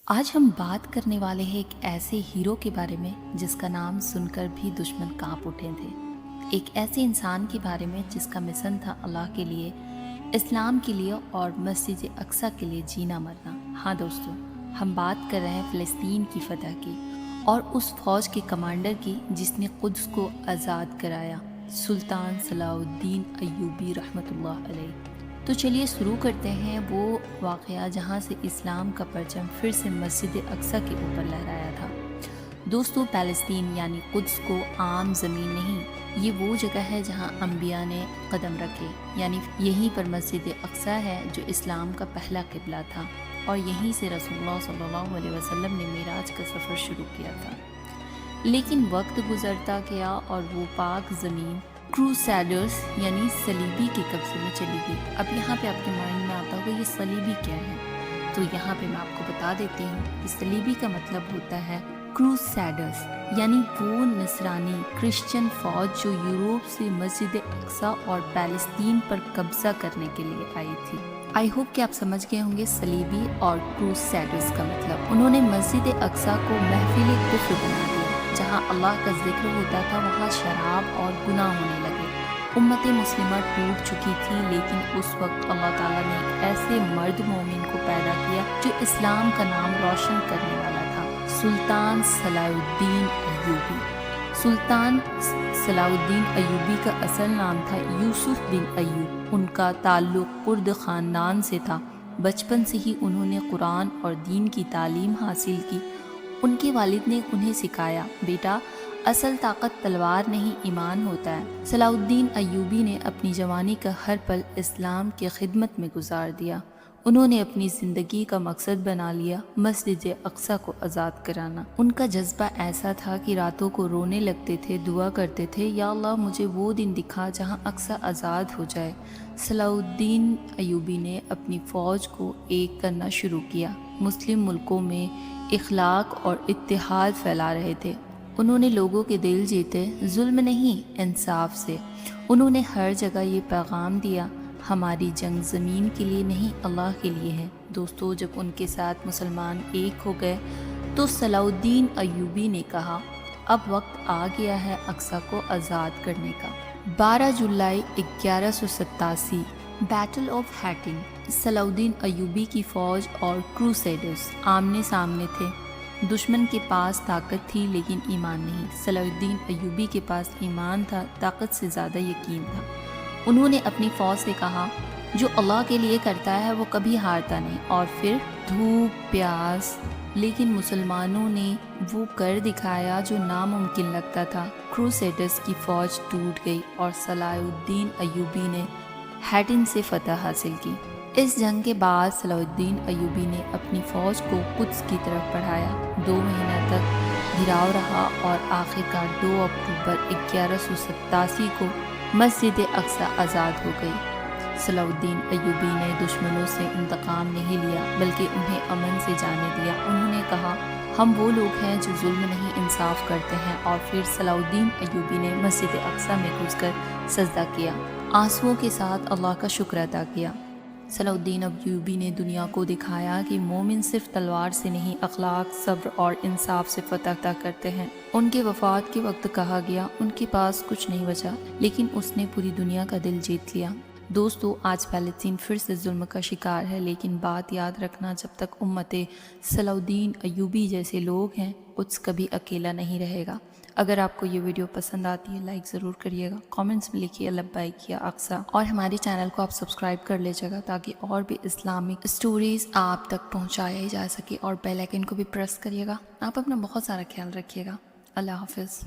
آج ہم بات کرنے والے ہیں ایک ایسے ہیرو کے بارے میں جس کا نام سن کر بھی دشمن کانپ اٹھے تھے۔ ایک ایسے انسان کے بارے میں جس کا مشن تھا اللہ کے لیے، اسلام کے لیے اور مسجد اقصی کے لیے جینا مرنا۔ ہاں دوستو، ہم بات کر رہے ہیں فلسطین کی فتح کی اور اس فوج کے کمانڈر کی جس نے قدس کو آزاد کرایا، سلطان صلاح الدین ایوبی رحمۃ اللہ علیہ۔ تو چلیے شروع کرتے ہیں وہ واقعہ جہاں سے اسلام کا پرچم پھر سے مسجد اقصی کے اوپر لہرایا تھا۔ دوستو، فلسطین یعنی قدس کو عام زمین نہیں، یہ وہ جگہ ہے جہاں انبیاء نے قدم رکھے، یعنی یہیں پر مسجد اقصی ہے جو اسلام کا پہلا قبلہ تھا، اور یہیں سے رسول اللہ صلی اللہ علیہ وسلم نے معراج کا سفر شروع کیا تھا۔ لیکن وقت گزرتا گیا اور وہ پاک زمین کروسیڈرز یعنی صلیبی کے قبضے میں چلی گئی۔ اب یہاں پہ آپ کے مائنڈ میں آتا ہوگا یہ صلیبی کیا ہے، تو یہاں پہ میں آپ کو بتا دیتی ہوں کہ صلیبی کا مطلب ہوتا ہے کروسیڈرز، یعنی وہ نصرانی کرسچن فوج جو یوروپ سے مسجد اقصی اور فلسطین پر قبضہ کرنے کے لیے آئی تھی۔ آئی ہوپ کہ آپ سمجھ گئے ہوں گے صلیبی اور کروسیڈرز کا مطلب۔ انہوں نے مسجد اقصی کو محفل کفر بنا دیا، جہاں اللہ کا ذکر ہوتا تھا وہاں شراب اور گناہ ہونے لگے۔ امت مسلمہ ٹوٹ چکی تھی، لیکن اس وقت اللہ تعالیٰ نے ایک ایسے مرد مومن کو پیدا کیا جو اسلام کا نام روشن کرنے والا تھا، سلطان صلاح الدین ایوبی۔ سلطان صلاح الدین ایوبی کا اصل نام تھا یوسف بن ایوب۔ ان کا تعلق کرد خاندان سے تھا۔ بچپن سے ہی انہوں نے قرآن اور دین کی تعلیم حاصل کی۔ ان کے والد نے انہیں سکھایا، بیٹا اصل طاقت تلوار نہیں ایمان ہوتا ہے۔ صلاح الدین ایوبی نے اپنی جوانی کا ہر پل اسلام کی خدمت میں گزار دیا۔ انہوں نے اپنی زندگی کا مقصد بنا لیا مسجد اقصی کو آزاد کرانا۔ ان کا جذبہ ایسا تھا کہ راتوں کو رونے لگتے تھے، دعا کرتے تھے، یا اللہ مجھے وہ دن دکھا جہاں اقصی آزاد ہو جائے۔ صلاح الدین ایوبی نے اپنی فوج کو ایک کرنا شروع کیا۔ مسلم ملکوں میں اخلاق اور اتحاد پھیلا رہے تھے۔ انہوں نے لوگوں کے دل جیتے، ظلم نہیں انصاف سے۔ انہوں نے ہر جگہ یہ پیغام دیا، ہماری جنگ زمین کے لیے نہیں اللہ کے لیے ہے۔ دوستو، جب ان کے ساتھ مسلمان ایک ہو گئے تو صلاح الدین ایوبی نے کہا، اب وقت آ گیا ہے اقصی کو آزاد کرنے کا۔ 12 جولائی 1187 بیٹل آف ہیٹن۔ صلاح الدین ایوبی کی فوج اور کروسیڈرز آمنے سامنے تھے۔ دشمن کے پاس طاقت تھی لیکن ایمان نہیں۔ صلاح الدین ایوبی کے پاس ایمان تھا، طاقت سے زیادہ یقین تھا۔ انہوں نے اپنی فوج سے کہا، جو اللہ کے لیے کرتا ہے وہ کبھی ہارتا نہیں، اور پھر دھوپ پیاس۔ لیکن مسلمانوں نے وہ کر دکھایا جو ناممکن لگتا تھا۔ کروسیڈرز کی فوج ٹوٹ گئی اور صلاح الدین ایوبی نے ہیٹن سے فتح حاصل کی۔ اس جنگ کے بعد صلاح الدین ایوبی نے اپنی فوج کو قدس کی طرف بڑھایا۔ 2 مہینہ تک گھراؤ رہا اور آخرکار 2 اکتوبر 1187 کو مسجد اقصی آزاد ہو گئی۔ صلاح الدین ایوبی نے دشمنوں سے انتقام نہیں لیا بلکہ انہیں امن سے جانے دیا۔ انہوں نے کہا، ہم وہ لوگ ہیں جو ظلم نہیں انصاف کرتے ہیں، اور پھر صلاح الدین ایوبی نے مسجد اقصی میں گھس کر سجدہ کیا، آنسوؤں کے ساتھ اللہ کا شکر ادا کیا۔ صلاح الدین ایوبی نے دنیا کو دکھایا کہ مومن صرف تلوار سے نہیں، اخلاق، صبر اور انصاف سے فتح کرتے ہیں۔ ان کے وفات کے وقت کہا گیا، ان کے پاس کچھ نہیں بچا لیکن اس نے پوری دنیا کا دل جیت لیا۔ دوستو، آج فلسطین پھر سے ظلم کا شکار ہے، لیکن بات یاد رکھنا، جب تک امت صلاح الدین ایوبی جیسے لوگ ہیں، قدس کبھی اکیلا نہیں رہے گا۔ اگر آپ کو یہ ویڈیو پسند آتی ہے لائک ضرور کریے گا، کامنٹس میں لکھیے لبیک یا اقصی، اور ہمارے چینل کو آپ سبسکرائب کر لیجیے گا تاکہ اور بھی اسلامک سٹوریز آپ تک پہنچایا جا سکے، اور بیل آئیکن کو بھی پریس کریے گا۔ آپ اپنا بہت سارا خیال رکھیے گا۔ اللہ حافظ۔